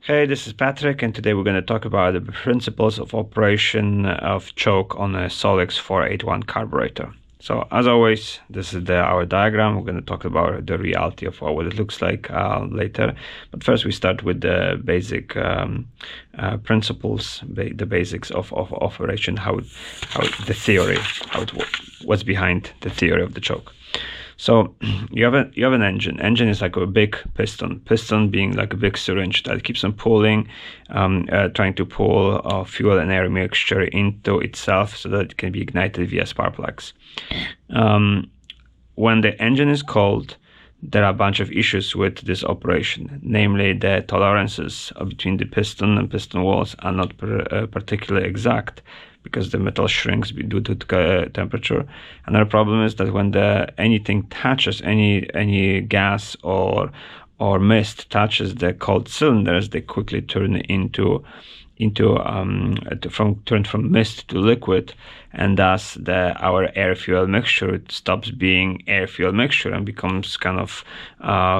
Hey, this is Patrick, and today we're going to talk about the principles of operation of choke on a Solex 481 carburetor. So, as always, this is our diagram. We're going to talk about the reality of what it looks like later. But first, we start with the basic principles, the basics of operation, how the theory, what's behind the theory of the choke. So you have an engine. Engine is like a big piston. Piston being like a big syringe that keeps on pulling, trying to pull fuel and air mixture into itself so that it can be ignited via spark plugs. When the engine is cold, there are a bunch of issues with this operation. Namely, the tolerances between the piston and piston walls are not particularly exact, because the metal shrinks due to temperature. Another problem is that when anything touches, any gas or mist touches the cold cylinders, they quickly turn from mist to liquid, and thus our air fuel mixture stops being air fuel mixture and becomes kind of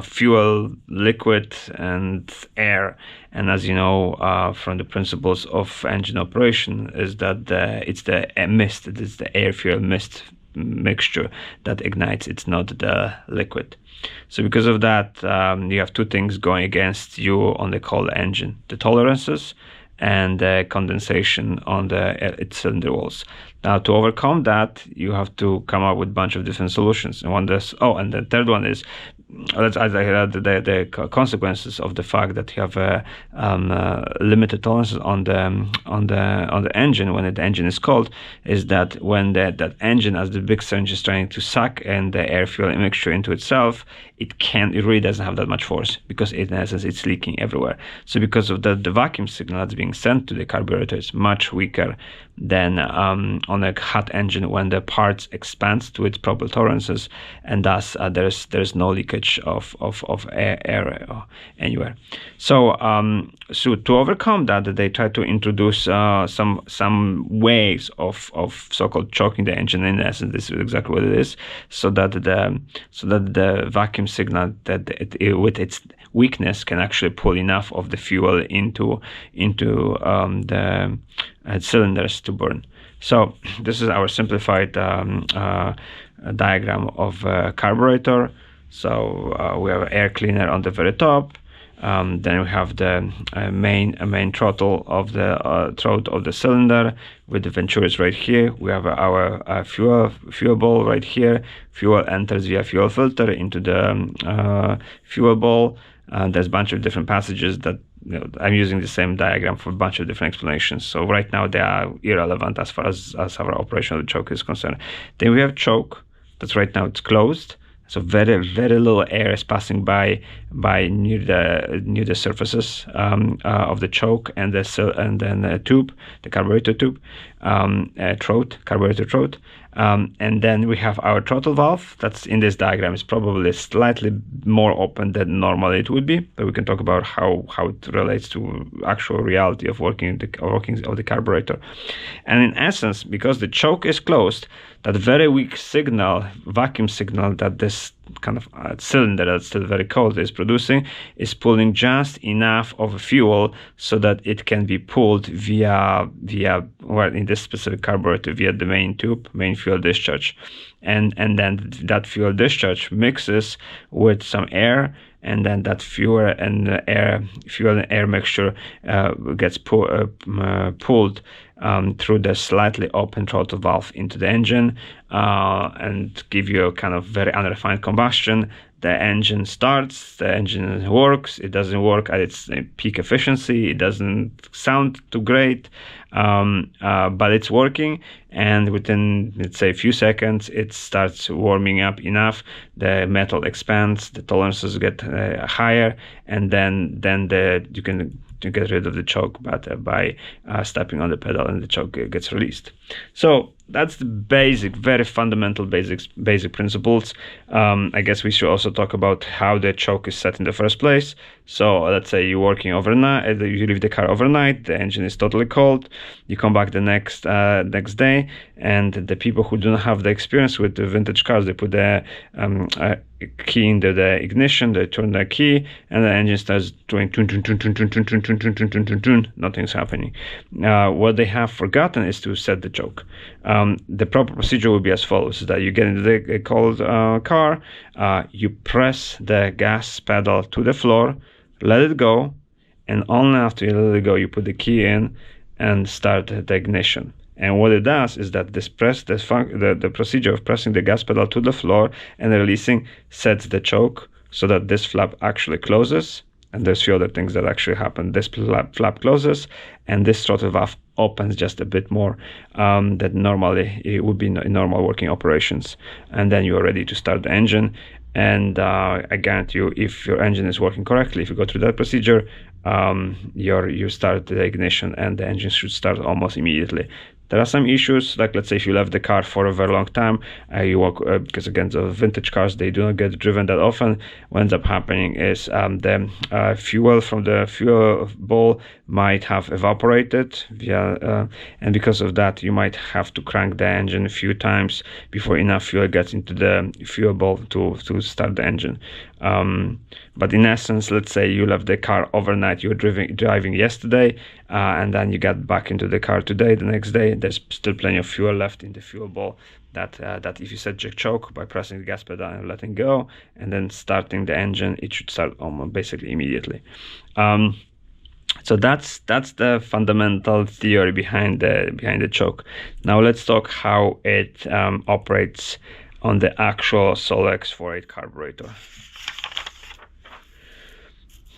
fuel, liquid, and air. And as you know from the principles of engine operation, is that it's the mist, it is the air fuel mist mixture that ignites. It's not the liquid. So because of that, you have two things going against you on the cold engine: the tolerances and the condensation on its cylinder walls. Now, to overcome that, you have to come up with a bunch of different solutions. And and the third one is, the consequences of the fact that you have limited tolerances on the engine when the engine is cold, is that when that engine, as the big syringe, is trying to suck in the air fuel mixture into itself, it really doesn't have that much force, because in essence it's leaking everywhere. So because of the vacuum signal that's being sent to the carburetor is much weaker than on a hot engine, when the parts expands to its proper tolerances, and thus there's no leakage of air anywhere. So to overcome that, they try to introduce some ways of so-called choking the engine. In essence, this is exactly what it is, so that the vacuum signal with its weakness can actually pull enough of the fuel into the cylinders to burn. So this is our simplified diagram of carburetor. So we have an air cleaner on the very top. Then we have the main throttle of the throat of the cylinder with the venturis right here. We have our fuel bowl right here. Fuel enters via fuel filter into the fuel bowl. There's a bunch of different passages that I'm using the same diagram for a bunch of different explanations. So right now they are irrelevant as far as our operation of the choke is concerned. Then we have choke. That's right now it's closed. So very, very little air is passing by near the surfaces of the choke and then the tube, the carburetor tube, carburetor throat. And then we have our throttle valve. That's in this diagram is probably slightly more open than normally it would be, but we can talk about how it relates to actual reality of working of the carburetor. And in essence, because the choke is closed, that very weak vacuum signal that this kind of cylinder that's still very cold is producing is pulling just enough of fuel so that it can be pulled via well, in this specific carburetor, via the main fuel discharge, and then that fuel discharge mixes with some air, and then that fuel and air mixture gets pulled through the slightly open throttle valve into the engine, and give you a kind of very unrefined combustion. The engine starts, the engine works, it doesn't work at its peak efficiency, it doesn't sound too great, but it's working, and within, let's say, a few seconds, it starts warming up enough, the metal expands, the tolerances get higher, and then you can get rid of the choke by stepping on the pedal, and the choke gets released. So that's the very fundamental basic principles. I guess we should also talk about how the choke is set in the first place. So let's say you're working overnight, you leave the car overnight, the engine is totally cold, you come back the next day, and the people who don't have the experience with the vintage cars, they put the key into the ignition, they turn the key, and the engine starts doing tun tun tun tun tun tun tun tun tun tun tun tun tun. Nothing's happening. What they have forgotten is to set the choke. The proper procedure will be as follows: that you get into the cold car, you press the gas pedal to the floor, let it go, and only after you let it go, you put the key in and start the ignition. And what it does is that the procedure of pressing the gas pedal to the floor and releasing sets the choke so that this flap actually closes. And there's a few other things that actually happen. This flap closes, and this throttle valve opens just a bit more than normally it would be in normal working operations. And then you are ready to start the engine. And I guarantee you, if your engine is working correctly, if you go through that procedure, you start the ignition and the engine should start almost immediately. There are some issues, like let's say if you left the car for a very long time, because again, the vintage cars, they do not get driven that often. What ends up happening is the fuel from the fuel bowl might have evaporated, and because of that, you might have to crank the engine a few times before enough fuel gets into the fuel bowl to start the engine. But in essence, let's say you left the car overnight, you were driving yesterday, and then you got back into the car today, the next day, there's still plenty of fuel left in the fuel bowl that if you set the choke by pressing the gas pedal and letting go, and then starting the engine, it should start almost basically immediately. So that's the fundamental theory behind the choke. Now let's talk how it operates on the actual Solex 4.8 carburetor.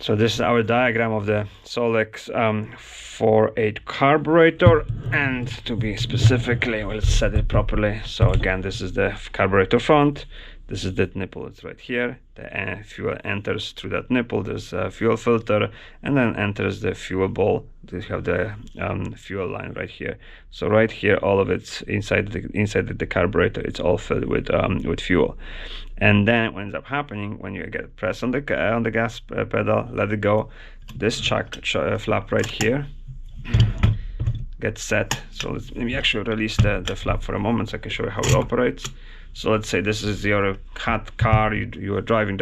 So this is our diagram of the Solex 4.8 carburetor, and to be specifically, let's set it properly. So again, this is the carburetor front, this is the nipple, it's right here. The fuel enters through that nipple, there's a fuel filter, and then enters the fuel bowl. You have the fuel line right here. So right here, all of it's inside the carburetor, it's all filled with fuel. And then what ends up happening when you get press on the gas pedal, let it go, this flap right here gets set. So let me actually release the flap for a moment so I can show you how it operates. So let's say this is your hot car, you are driving,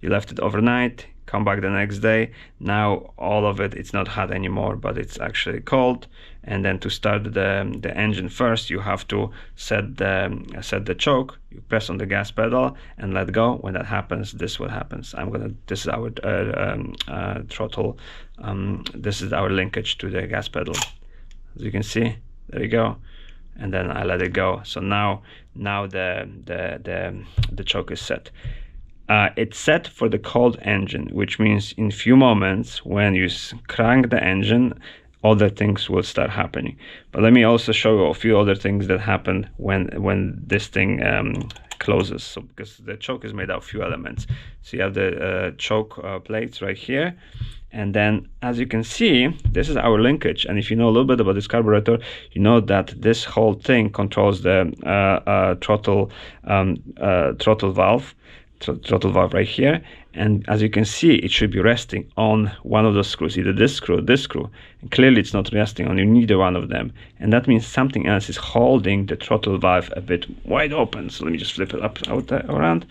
you left it overnight, come back the next day. Now all of it's not hot anymore, but it's actually cold. And then to start the engine first, you have to set the choke. You press on the gas pedal and let go. When that happens, this is what happens. This is our throttle. This is our linkage to the gas pedal. As you can see, there you go. And then I let it go. So now the choke is set. It's set for the cold engine, which means in few moments when you crank the engine, other things will start happening. But let me also show you a few other things that happen when this thing closes. So because the choke is made out of few elements. So you have the choke plates right here. And then, as you can see, this is our linkage. And if you know a little bit about this carburetor, you know that this whole thing controls the throttle valve right here. And as you can see, it should be resting on one of those screws, either this screw or this screw. And clearly, it's not resting on neither one of them. And that means something else is holding the throttle valve a bit wide open. So let me just flip it around.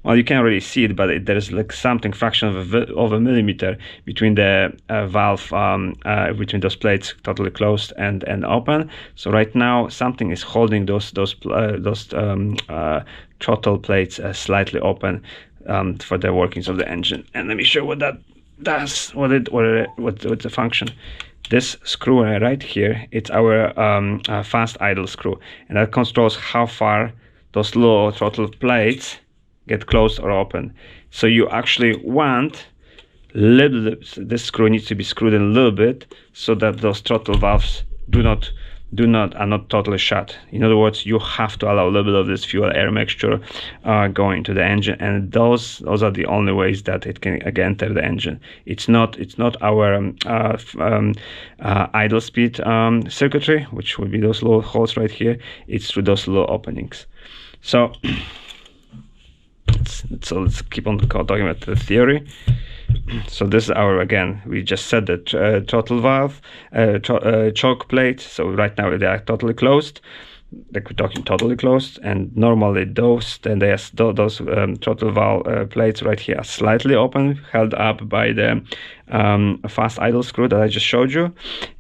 Well, you can't really see it, but there's like something fraction of a millimeter between the valve, between those plates totally closed and open. So right now, something is holding those throttle plates slightly open for the workings of the engine. And let me show what that does. What's the function? This screw right here, it's our fast idle screw, and that controls how far those low throttle plates get closed or open. So you actually want this screw needs to be screwed in a little bit so that those throttle valves are not totally shut. In other words, you have to allow a little bit of this fuel air mixture going into the engine, and those are the only ways that it can again enter the engine. It's not our idle speed circuitry, which would be those little holes right here. It's through those little openings. So let's keep on talking about the theory. So this is our, again, we just set the throttle valve, choke plate. So right now they are totally closed. Like we're talking totally closed, and normally those throttle valve plates right here are slightly open, held up by the fast idle screw that I just showed you.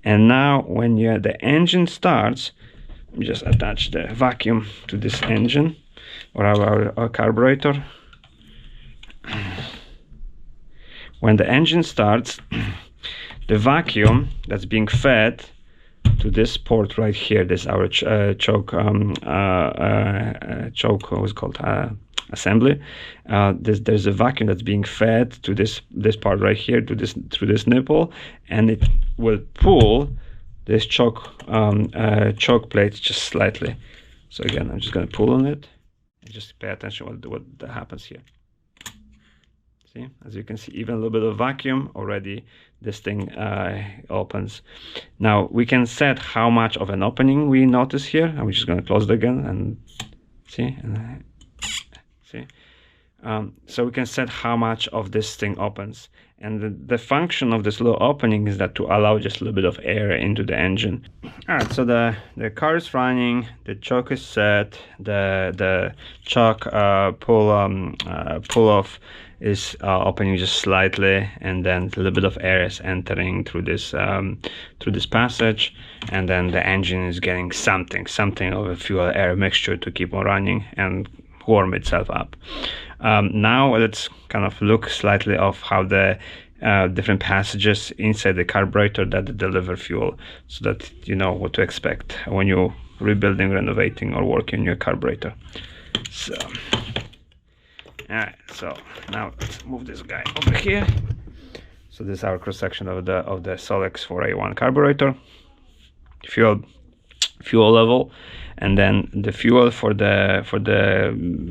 And now when the engine starts, we just attach the vacuum to this engine or our carburetor. When the engine starts, the vacuum that's being fed to this port right here, this our choke, what's called assembly. There's a vacuum that's being fed to this part right here, to this through this nipple, and it will pull this choke plate just slightly. So again, I'm just going to pull on it and just pay attention what happens here. See, as you can see, even a little bit of vacuum already, this thing opens. Now we can set how much of an opening we notice here. I'm just going to close it again and see. So we can set how much of this thing opens, and the function of this little opening is that to allow just a little bit of air into the engine. All right, so the car is running, the choke is set, the choke pull off is opening just slightly, and then a little bit of air is entering through this passage, and then the engine is getting something of a fuel air mixture to keep on running and warm itself up. Now let's kind of look slightly of how the different passages inside the carburetor that deliver fuel, so that you know what to expect when you're rebuilding, renovating, or working on your carburetor. So, all right, so now let's move this guy over here. So this is our cross section of the Solex 4A1 carburetor. Fuel level, and then the fuel for the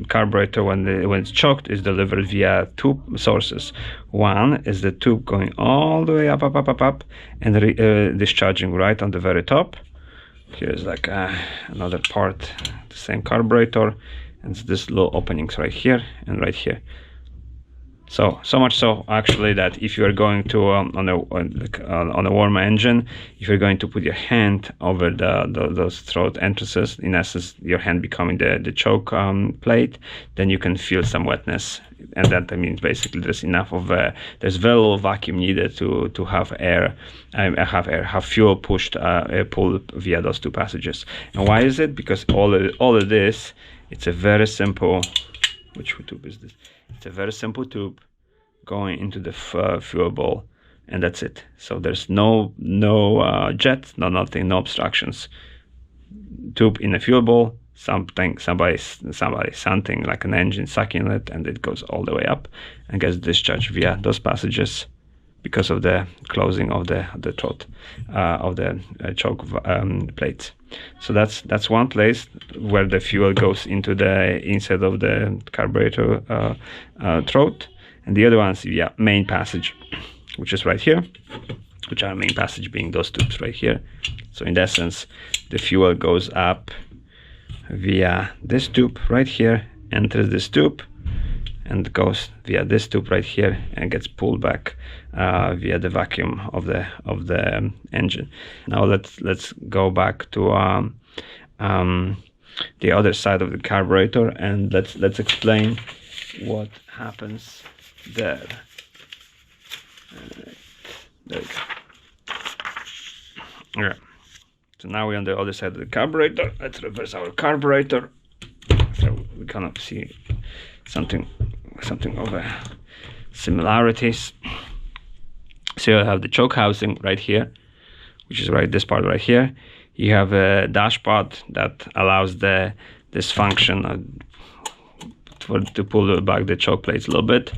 carburetor when it's choked is delivered via two sources. One is the tube going all the way up, and discharging right on the very top. Here's like another part, the same carburetor, and it's this little openings right here and right here. So much so actually that if you are going to on a warm engine, if you're going to put your hand over those throat entrances, in essence your hand becoming the choke plate, then you can feel some wetness, and that means basically there's enough of there's very little vacuum needed to have fuel pulled via those two passages. And why is it? Because all of this, it's a very simple, which tube is this? It's a very simple tube going into the fuel bowl, and that's it. So there's no jet, nothing, no obstructions. Tube in a fuel bowl, somebody like an engine sucking it, and it goes all the way up and gets discharged via those passages because of the closing of the throat of the choke plates. So that's one place where the fuel goes into the inside of the carburetor throat, and the other one's via main passage, which is right here, which are main passage being those tubes right here. So in essence, the fuel goes up via this tube right here, enters this tube, and goes via this tube right here and gets pulled back via the vacuum of the engine. Now let's go back to the other side of the carburetor, and let's explain what happens there. There we go. Okay. So now we're on the other side of the carburetor. Let's reverse our carburetor. So we kind of see something of a similarities. So you have the choke housing right here, which is this part right here. You have a dashpot that allows this function to pull back the choke plates a little bit,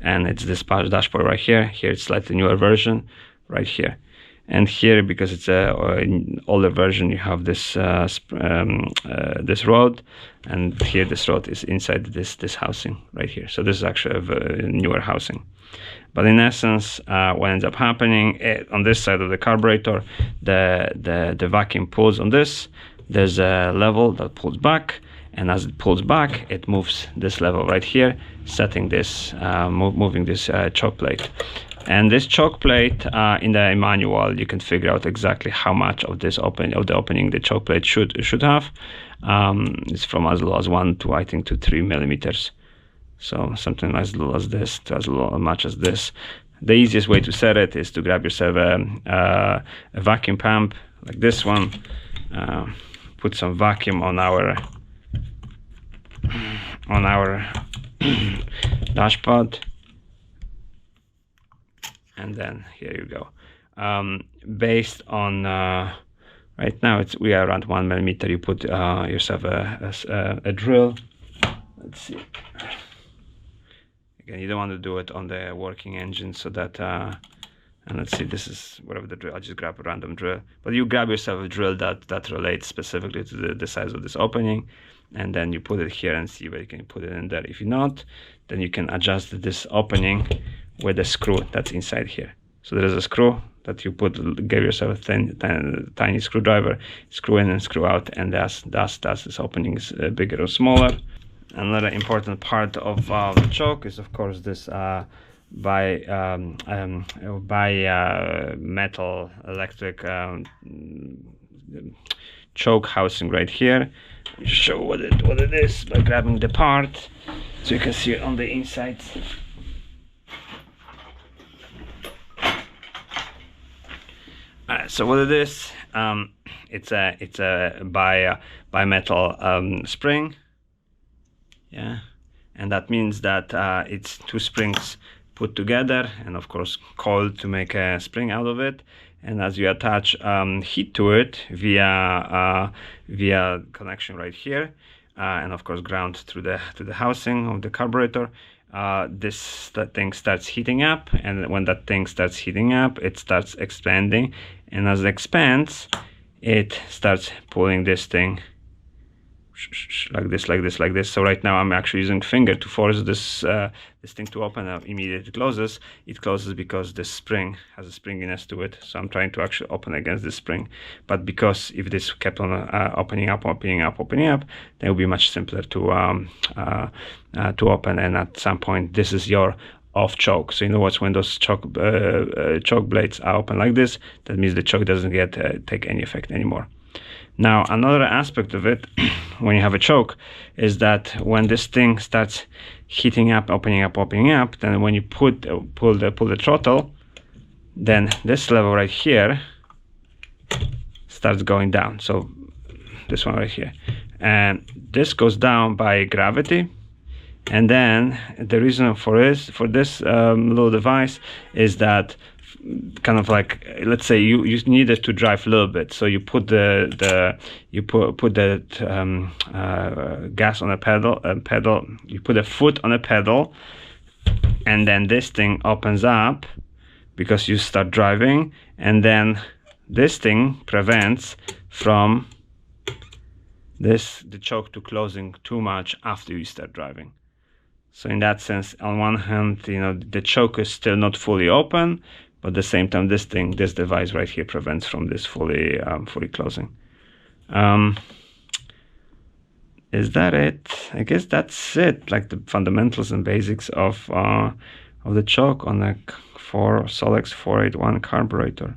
and it's this dashpot right here. Here it's slightly newer version right here. And here, because it's an older version, you have this this rod, and here this rod is inside this housing right here. So this is actually a newer housing. But in essence, what ends up happening on this side of the carburetor, the vacuum pulls on this. There's a level that pulls back, and as it pulls back, it moves this level right here, setting this, moving this choke plate. And this choke plate, in the manual, you can figure out exactly how much of this opening the choke plate should have. It's from as low as 1 to, I think, to 3 millimeters. So something as little as this to as much as this. The easiest way to set it is to grab yourself a vacuum pump like this one, put some vacuum on our dashpot, and then here you go. Based on right now we are around 1 millimeter. You put yourself a drill. Let's see. Again, you don't want to do it on the working engine, so that and let's see, this is whatever the drill. I'll just grab a random drill, but you grab yourself a drill that relates specifically to the size of this opening, and then you put it here and see where you can put it in there. If you not, then you can adjust this opening with a screw that's inside here. So there is a screw that you give yourself a tiny screwdriver, screw in and screw out, and that's this opening is bigger or smaller. Another important part of the choke is, of course, this metal electric choke housing right here. I'll show what it is by grabbing the part, so you can see it on the inside. So what it is, it's a bimetal spring. Yeah, and that means that it's two springs put together, and of course coiled to make a spring out of it. And as you attach heat to it via connection right here, and of course ground through the housing of the carburetor, that thing starts heating up, and when that thing starts heating up, it starts expanding, and as it expands, it starts pulling this thing like this. So right now I'm actually using finger to force this thing to open up. Immediately it closes because this spring has a springiness to it, so I'm trying to actually open against this spring. But because if this kept on opening up, then it would be much simpler to open, and at some point this is your off choke. So you know what, when those choke blades are open like this, that means the choke doesn't take any effect anymore. Now, another aspect of it, when you have a choke, is that when this thing starts heating up, opening up, then when you pull the throttle, then this level right here starts going down. So this one right here, and this goes down by gravity. And then the reason for this little device is that, kind of like, let's say you needed to drive a little bit, so you put the gas on a pedal, you put a foot on a pedal, and then this thing opens up because you start driving, and then this thing prevents from the choke to closing too much after you start driving. So in that sense, on one hand, the choke is still not fully open, but at the same time, this device right here prevents from this fully closing. Is that it? I guess that's it. Like the fundamentals and basics of the choke on a Solex 481 carburetor.